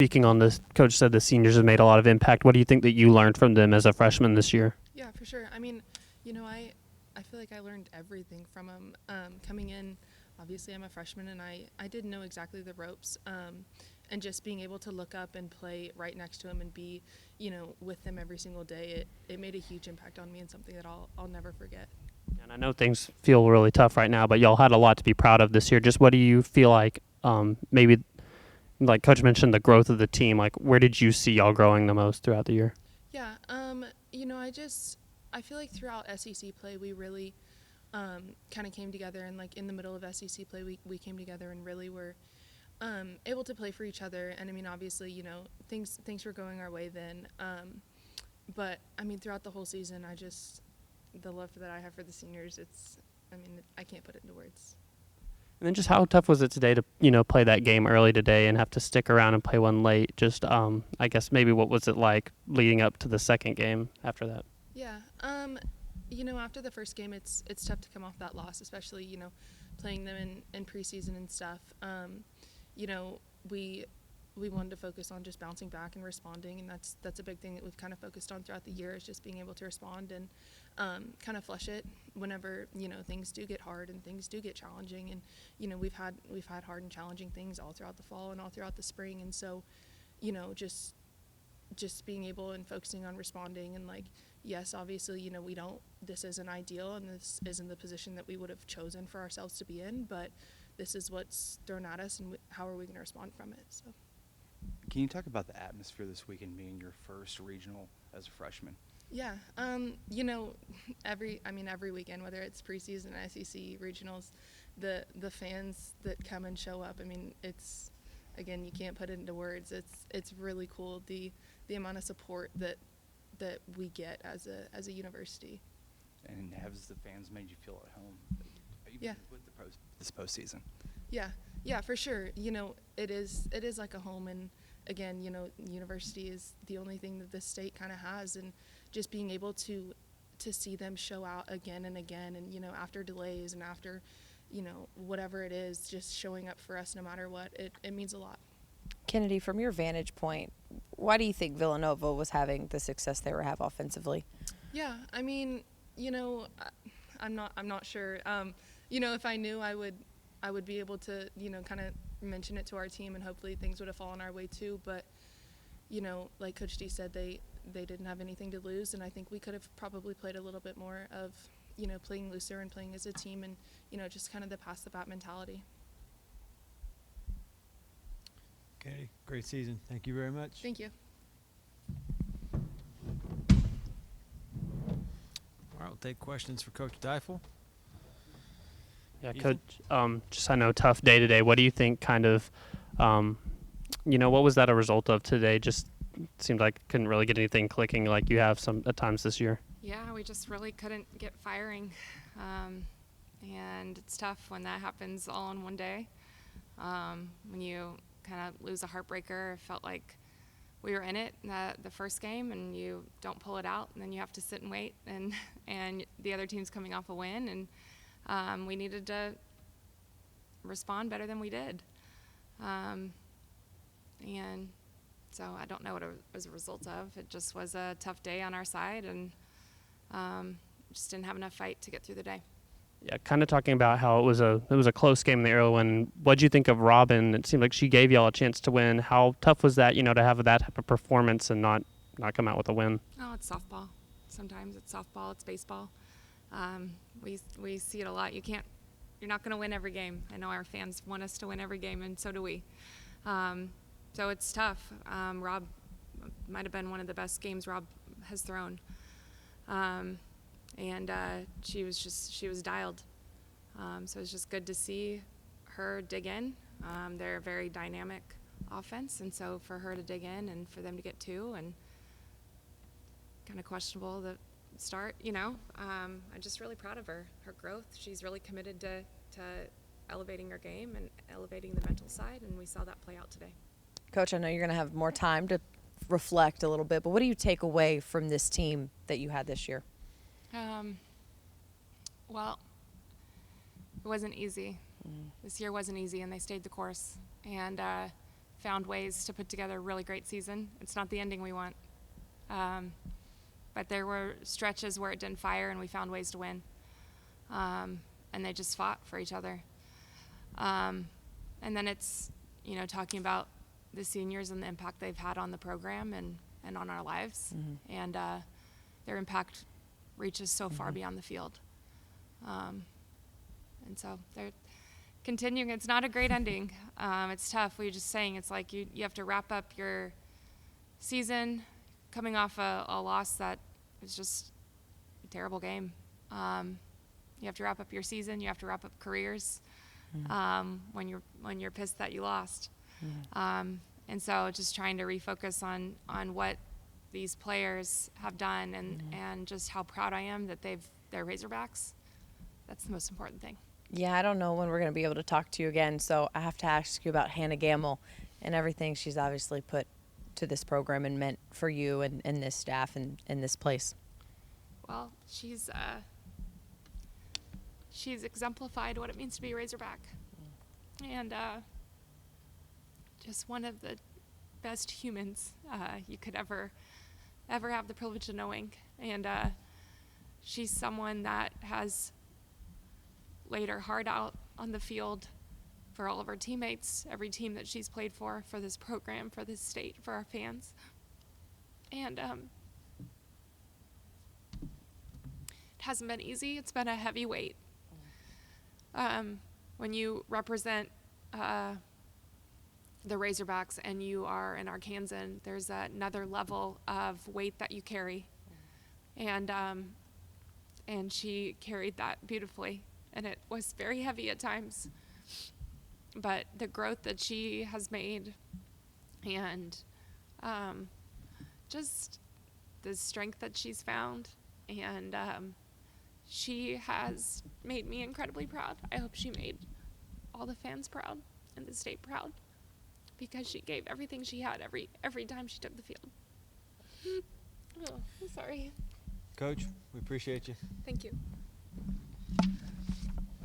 Speaking on this, Coach said the seniors have made a lot of impact. What do you think that you learned from them as a freshman this year? Yeah, for sure. I mean, I feel like I learned everything from them. Coming in, obviously I'm a freshman, and I didn't know exactly the ropes. And just being able to look up and play right next to them and be, with them every single day, it made a huge impact on me and something that I'll never forget. And I know things feel really tough right now, but y'all had a lot to be proud of this year. Just what do you feel like, maybe, like Coach mentioned, the growth of the team, like where did you see y'all growing the most throughout the year? Yeah, I feel like throughout SEC play we really kind of came together, and like in the middle of SEC play we came together and really were able to play for each other. And I mean, obviously, things were going our way then, but I mean throughout the whole season, the love that I have for the seniors, I can't put it into words. And then just how tough was it today to, play that game early today and have to stick around and play one late? Just, I guess maybe what was it like leading up to the second game after that? Yeah, after the first game, it's tough to come off that loss, especially, playing them in preseason and stuff. We wanted to focus on just bouncing back and responding, and that's a big thing that we've kind of focused on throughout the year, is just being able to respond and kind of flush it whenever things do get hard and things do get challenging. And we've had hard and challenging things all throughout the fall and all throughout the spring, and so just being able and focusing on responding. And like, yes, obviously, this isn't ideal, and this isn't the position that we would have chosen for ourselves to be in, but this is what's thrown at us, and how are we going to respond from it? So. Can you talk about the atmosphere this weekend being your first regional as a freshman? Yeah, every weekend, whether it's preseason, SEC, regionals, the fans that come and show up, it's, again, you can't put it into words. It's really cool, the amount of support that we get as a university. And has the fans made you feel at home? Yeah. With this postseason. Yeah, for sure. It is like a home, and again, university is the only thing that this state kind of has, and just being able to see them show out again and again, and after delays and after whatever it is, just showing up for us no matter what, it means a lot. Kennedy, from your vantage point, why do you think Villanova was having the success they were having offensively? Yeah, I'm not sure. If I knew, I would be able to, kind of mention it to our team, and hopefully things would have fallen our way too. But, like Coach D said, they didn't have anything to lose, and I think we could have probably played a little bit more of, playing looser and playing as a team, and, just kind of the pass the bat mentality. Okay, great season. Thank you very much. Thank you. All right, we'll take questions for Coach Deifel. Yeah, Ethan? Coach, just I know tough day today. What do you think kind of, what was that a result of today? Just seemed like couldn't really get anything clicking like you have some at times this year. Yeah, we just really couldn't get firing. And it's tough when that happens all in one day. When you kind of lose a heartbreaker, it felt like we were in it the first game, and you don't pull it out, and then you have to sit and wait, and the other team's coming off a win, and we needed to respond better than we did. And so I don't know what it was a result of. It just was a tough day on our side, and just didn't have enough fight to get through the day. Yeah, kind of talking about how it was a close game in the early one. What'd you think of Robin? It seemed like she gave y'all a chance to win. How tough was that, to have that type of performance and not come out with a win? Oh, it's softball. Sometimes it's softball, it's baseball. We see it a lot. You're not going to win every game. I know our fans want us to win every game, and so do we. So it's tough. Rob might have been one of the best games Rob has thrown. And she was dialed. So it's just good to see her dig in. They're a very dynamic offense, and so for her to dig in and for them to get two, and kind of questionable the start, I'm just really proud of her growth. She's really committed to elevating her game and elevating the mental side, and we saw that play out today. Coach, I know you're going to have more time to reflect a little bit, but what do you take away from this team that you had this year? Well, it wasn't easy. This year wasn't easy, and they stayed the course. And found ways to put together a really great season. It's not the ending we want. But there were stretches where it didn't fire and we found ways to win. And they just fought for each other. And then it's, talking about the seniors and the impact they've had on the program and on our lives. Mm-hmm. And their impact reaches so far beyond the field. And so they're continuing. It's not a great ending. It's tough. We were just saying, it's like you have to wrap up your season coming off a loss that was just a terrible game. You have to wrap up your season. You have to wrap up careers when you're pissed that you lost. And so just trying to refocus on what these players have done and just how proud I am that they're Razorbacks. That's the most important thing. Yeah, I don't know when we're going to be able to talk to you again, so I have to ask you about Hannah Gamble and everything she's obviously put to this program and meant for you and this staff and this place. Well, she's exemplified what it means to be a Razorback. And just one of the best humans you could ever have the privilege of knowing. And she's someone that has laid her heart out on the field for all of her teammates, every team that she's played for this program, for this state, for our fans. And it hasn't been easy. It's been a heavy weight. When you represent the Razorbacks and you are an Arkansan, there's another level of weight that you carry. And she carried that beautifully. And it was very heavy at times. But the growth that she has made and just the strength that she's found, and she has made me incredibly proud. I hope she made all the fans proud and the state proud, because she gave everything she had every time she took the field. Oh, I'm sorry. Coach, we appreciate you. Thank you.